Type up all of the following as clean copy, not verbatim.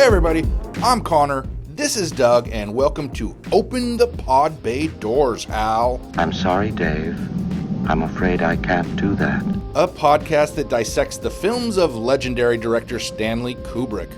Hey everybody, I'm Connor, this is Doug, and welcome to Open the Pod Bay Doors, Hal. I'm sorry, Dave. I'm afraid I can't do that. A podcast that dissects the films of legendary director Stanley Kubrick.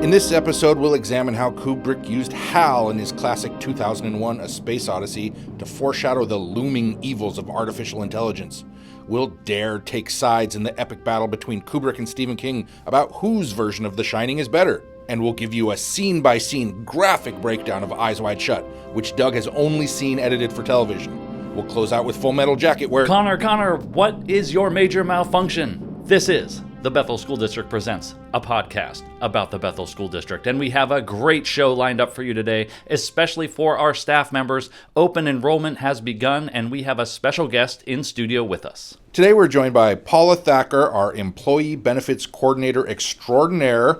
In this episode, we'll examine how Kubrick used HAL in his classic 2001 A Space Odyssey to foreshadow the looming evils of artificial intelligence. We'll dare take sides in the epic battle between Kubrick and Stephen King about whose version of The Shining is better. And we'll give you a scene-by-scene graphic breakdown of Eyes Wide Shut, which Doug has only seen edited for television. We'll close out with Full Metal Jacket, where... Connor, what is your major malfunction? This is the Bethel School District Presents, a podcast about the Bethel School District. And we have a great show lined up for you today, especially for our staff members. Open enrollment has begun, and we have a special guest in studio with us. Today we're joined by Paula Thacker, our Employee Benefits Coordinator Extraordinaire.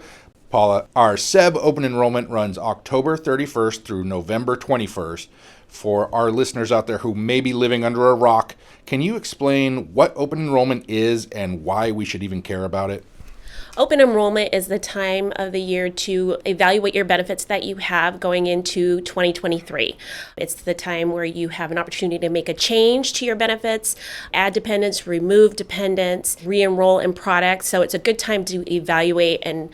Paula, our SEB open enrollment runs October 31st through November 21st. For our listeners out there who may be living under a rock, can you explain what open enrollment is and why we should even care about it? Open enrollment is the time of the year to evaluate your benefits that you have going into 2023. It's the time where you have an opportunity to make a change to your benefits, add dependents, remove dependents, re-enroll in products. So it's a good time to evaluate and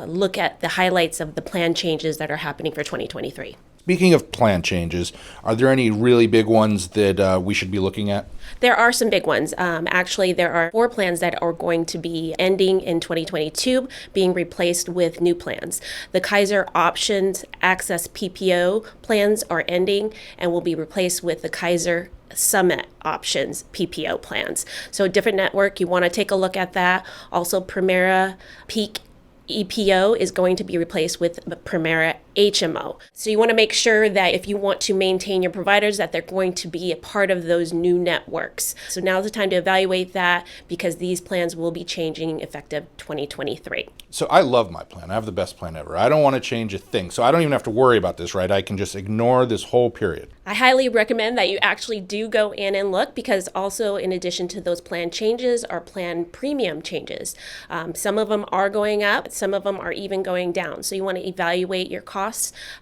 look at the highlights of the plan changes that are happening for 2023. Speaking of plan changes, are there any really big ones that we should be looking at? There are some big ones. Actually, there are 4 plans that are going to be ending in 2022, being replaced with new plans. The Kaiser Options Access PPO plans are ending and will be replaced with the Kaiser Summit Options PPO plans. So a different network, you want to take a look at that. Also, Primera Peak EPO is going to be replaced with Primera HMO. So you want to make sure that if you want to maintain your providers, that they're going to be a part of those new networks. So now's the time to evaluate that because these plans will be changing effective 2023. So I love my plan. I have the best plan ever. I don't want to change a thing. So I don't even have to worry about this, right? I can just ignore this whole period. I highly recommend that you actually do go in and look because also in addition to those plan changes are plan premium changes. Some of them are going up, some of them are even going down. So you want to evaluate your costs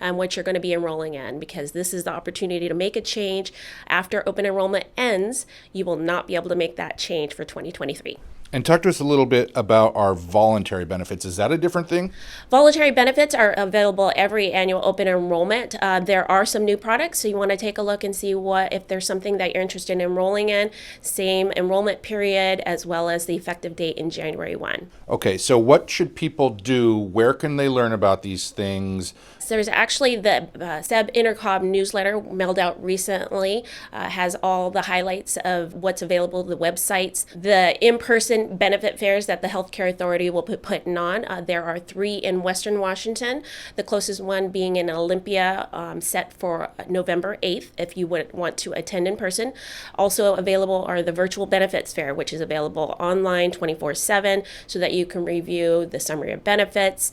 and what you're going to be enrolling in because this is the opportunity to make a change. After open enrollment ends, you will not be able to make that change for 2023. And talk to us a little bit about our voluntary benefits. Is that a different thing? Voluntary benefits are available every annual open enrollment. There are some new products, so you want to take a look and see if there's something that you're interested in enrolling in. Same enrollment period as well as the effective date in January 1. Okay, so what should people do? Where can they learn about these things? So there's actually the SEB Intercom newsletter mailed out recently, has all the highlights of what's available, the websites, the in-person benefit fairs that the Healthcare Authority will be putting on. There are 3 in Western Washington, the closest one being in Olympia, set for November 8th if you would want to attend in person. Also available are the virtual benefits fair, which is available online 24/7 so that you can review the summary of benefits,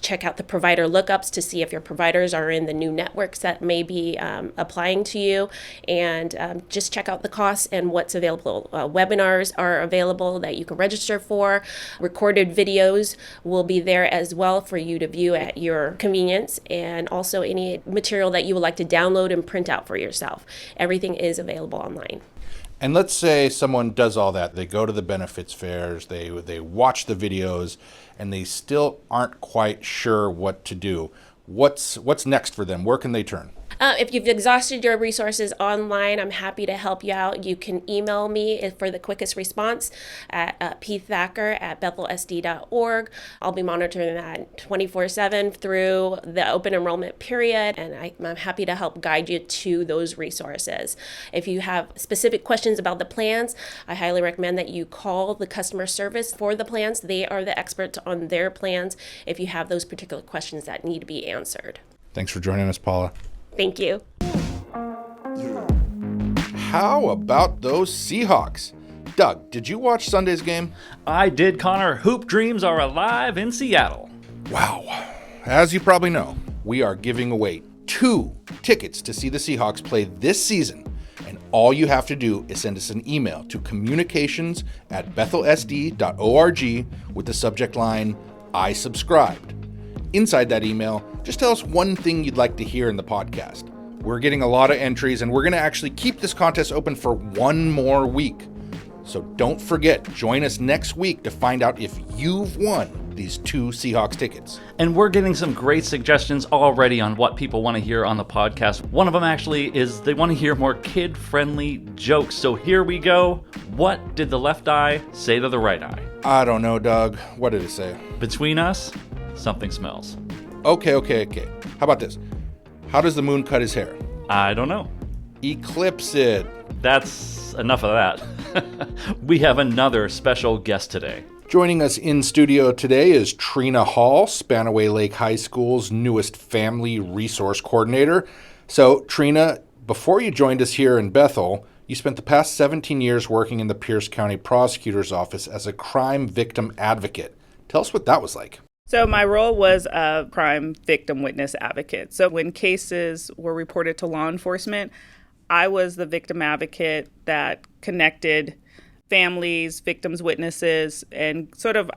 check out the provider lookups to see if your providers are in the new networks that may be applying to you, and just check out the costs and what's available. Webinars are available that you can register for. Recorded videos will be there as well for you to view at your convenience, and also any material that you would like to download and print out for yourself. Everything is available online. And let's say someone does all that. They go to the benefits fairs, they watch the videos, and they still aren't quite sure what to do. What's next for them? Where can they turn? If you've exhausted your resources online, I'm happy to help you out. You can email me for the quickest response at pthacker@bethelsd.org. I'll be monitoring that 24/7 through the open enrollment period, and I'm happy to help guide you to those resources. If you have specific questions about the plans, I highly recommend that you call the customer service for the plans. They are the experts on their plans if you have those particular questions that need to be answered. Thanks for joining us, Paula. Thank you. How about those Seahawks? Doug, did you watch Sunday's game? I did, Connor. Hoop dreams are alive in Seattle. Wow. As you probably know, we are giving away 2 tickets to see the Seahawks play this season. And all you have to do is send us an email to communications@bethelsd.org with the subject line, I subscribed. Inside that email, just tell us one thing you'd like to hear in the podcast. We're getting a lot of entries, and we're going to actually keep this contest open for one more week. So don't forget, join us next week to find out if you've won these 2 Seahawks tickets. And we're getting some great suggestions already on what people want to hear on the podcast. One of them actually is they want to hear more kid-friendly jokes. So here we go. What did the left eye say to the right eye? I don't know, Doug. What did it say? Between us, something smells. Okay. How about this? How does the moon cut his hair? I don't know. Eclipse it. That's enough of that. We have another special guest today. Joining us in studio today is Trina Hall, Spanaway Lake High School's newest family resource coordinator. So, Trina, before you joined us here in Bethel, you spent the past 17 years working in the Pierce County Prosecutor's Office as a crime victim advocate. Tell us what that was like. So my role was a crime victim witness advocate. So when cases were reported to law enforcement, I was the victim advocate that connected families, victims, witnesses, and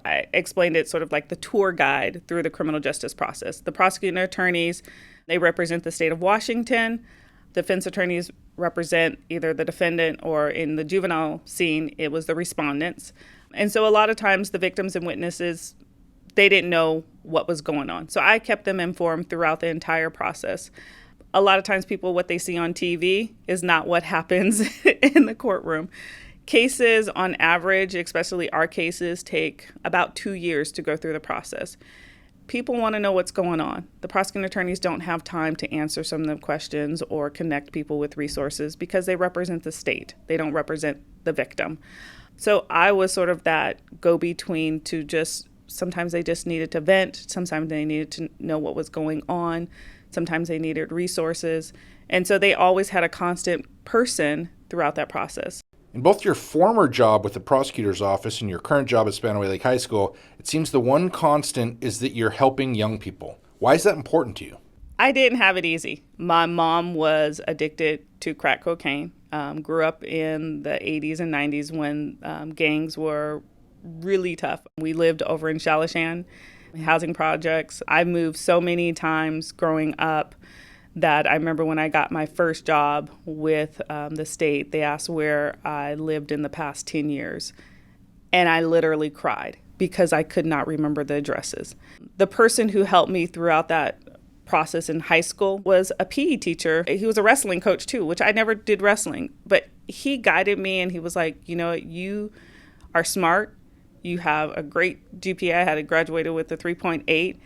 I explained it sort of like the tour guide through the criminal justice process. The prosecuting attorneys, they represent the state of Washington. Defense attorneys represent either the defendant, or in the juvenile scene, it was the respondents. And so a lot of times the victims and witnesses, they didn't know what was going on. So I kept them informed throughout the entire process. A lot of times people, what they see on TV is not what happens in the courtroom. Cases on average, especially our cases, take about 2 years to go through the process. People want to know what's going on. The prosecuting attorneys don't have time to answer some of the questions or connect people with resources because they represent the state. They don't represent the victim. So I was sort of that go-between to sometimes they just needed to vent. Sometimes they needed to know what was going on. Sometimes they needed resources. And so they always had a constant person throughout that process. In both your former job with the prosecutor's office and your current job at Spanaway Lake High School, it seems the one constant is that you're helping young people. Why is that important to you? I didn't have it easy. My mom was addicted to crack cocaine, grew up in the 80s and 90s when gangs were really tough. We lived over in Shalishan, housing projects. I moved so many times growing up that I remember when I got my first job with the state, they asked where I lived in the past 10 years. And I literally cried because I could not remember the addresses. The person who helped me throughout that process in high school was a PE teacher. He was a wrestling coach too, which I never did wrestling, but he guided me and he was like, you are smart. You have a great GPA. I had graduated with a 3.8.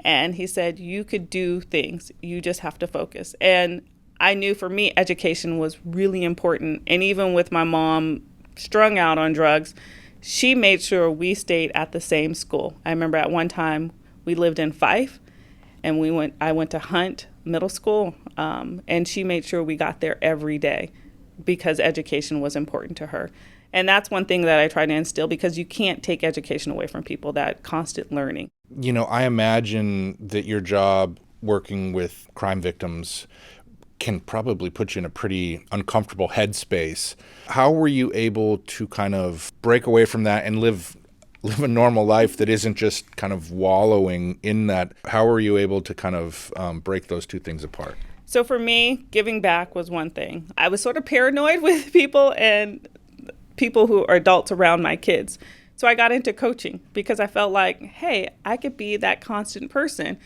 And he said, you could do things. You just have to focus. And I knew for me, education was really important. And even with my mom strung out on drugs, she made sure we stayed at the same school. I remember at one time we lived in Fife, and I went to Hunt Middle School, and she made sure we got there every day because education was important to her. And that's one thing that I try to instill because you can't take education away from people, that constant learning. I imagine that your job working with crime victims can probably put you in a pretty uncomfortable headspace. How were you able to kind of break away from that and live a normal life that isn't just kind of wallowing in that? How were you able to kind of break those two things apart? So for me, giving back was one thing. I was sort of paranoid with people and people who are adults around my kids. So I got into coaching because I felt like, hey, I could be that constant person.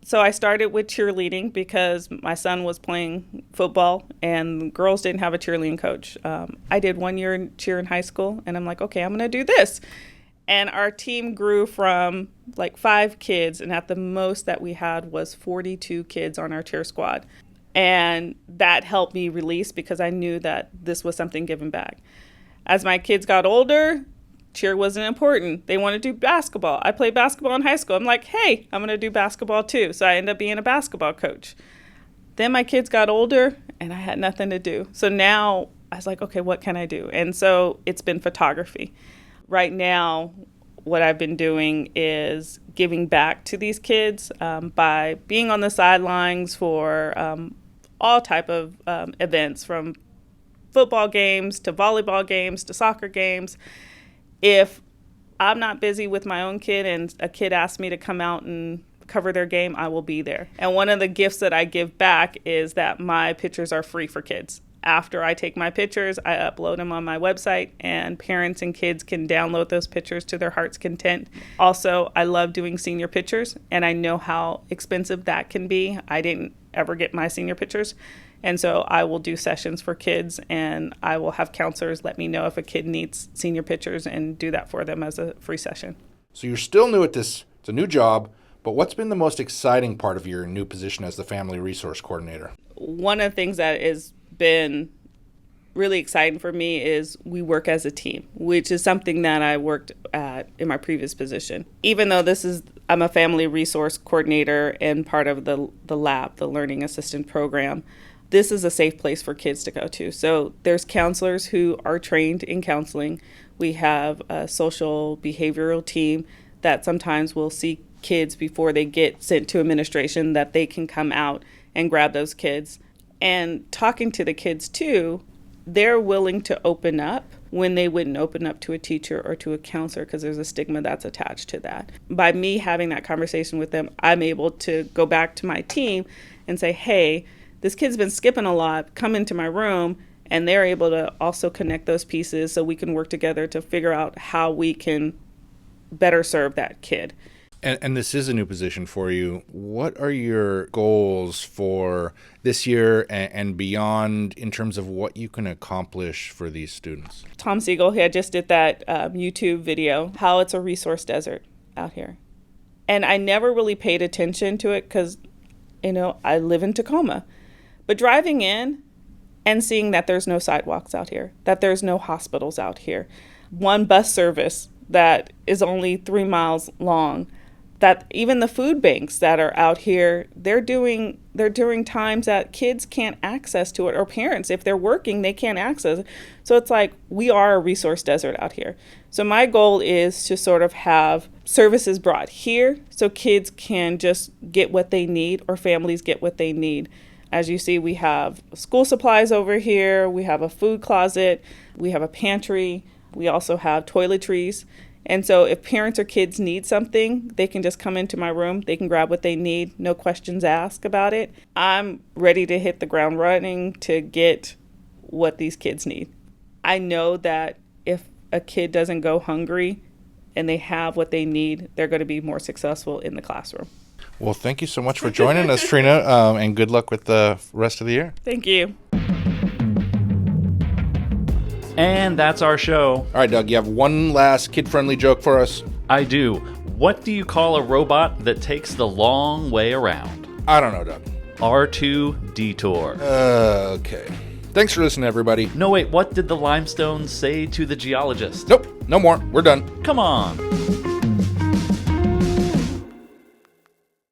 So I started with cheerleading because my son was playing football and girls didn't have a cheerleading coach. I did 1 year in cheer in high school and I'm like, okay, I'm going to do this. And our team grew from like 5 kids, and at the most that we had was 42 kids on our cheer squad. And that helped me release because I knew that this was something given back. As my kids got older, cheer wasn't important. They wanted to do basketball. I played basketball in high school. I'm like, hey, I'm going to do basketball too. So I ended up being a basketball coach. Then my kids got older and I had nothing to do. So now I was like, okay, what can I do? And so it's been photography. Right now, what I've been doing is giving back to these kids by being on the sidelines for all type of events, from football games to volleyball games to soccer games. If I'm not busy with my own kid and a kid asks me to come out and cover their game, I will be there. And one of the gifts that I give back is that my pictures are free for kids. After I take my pictures, I upload them on my website, and parents and kids can download those pictures to their heart's content. Also, I love doing senior pictures, and I know how expensive that can be. I didn't ever get my senior pictures, and so I will do sessions for kids, and I will have counselors let me know if a kid needs senior pictures and do that for them as a free session. So you're still new at this. It's a new job, but what's been the most exciting part of your new position as the Family Resource Coordinator? One of the things that has been really exciting for me is we work as a team, which is something that I worked at in my previous position. Even though I'm a Family Resource Coordinator and part of the lab, the Learning Assistant Program, this is a safe place for kids to go to. So there's counselors who are trained in counseling. We have a social behavioral team that sometimes will see kids before they get sent to administration, that they can come out and grab those kids. And talking to the kids too, they're willing to open up when they wouldn't open up to a teacher or to a counselor because there's a stigma that's attached to that. By me having that conversation with them, I'm able to go back to my team and say, hey, this kid's been skipping a lot, come into my room, and they're able to also connect those pieces so we can work together to figure out how we can better serve that kid. And this is a new position for you. What are your goals for this year and beyond in terms of what you can accomplish for these students? Tom Siegel had just did that YouTube video, how it's a resource desert out here. And I never really paid attention to it because, I live in Tacoma. But driving in and seeing that there's no sidewalks out here, that there's no hospitals out here, one bus service that is only 3 miles long, that even the food banks that are out here, they're doing times that kids can't access to it, or parents, if they're working, they can't access it. So it's like we are a resource desert out here. So my goal is to sort of have services brought here so kids can just get what they need, or families get what they need. As you see, we have school supplies over here, we have a food closet, we have a pantry, we also have toiletries. And so if parents or kids need something, they can just come into my room. They can grab what they need. No questions asked about it. I'm ready to hit the ground running to get what these kids need. I know that if a kid doesn't go hungry and they have what they need, they're going to be more successful in the classroom. Well, thank you so much for joining us, Trina, and good luck with the rest of the year. Thank you. And that's our show. All right, Doug, you have one last kid-friendly joke for us? I do. What do you call a robot that takes the long way around? I don't know, Doug. R2 Detour. Okay. Thanks for listening, everybody. No, wait, what did the limestone say to the geologist? Nope, no more. We're done. Come on.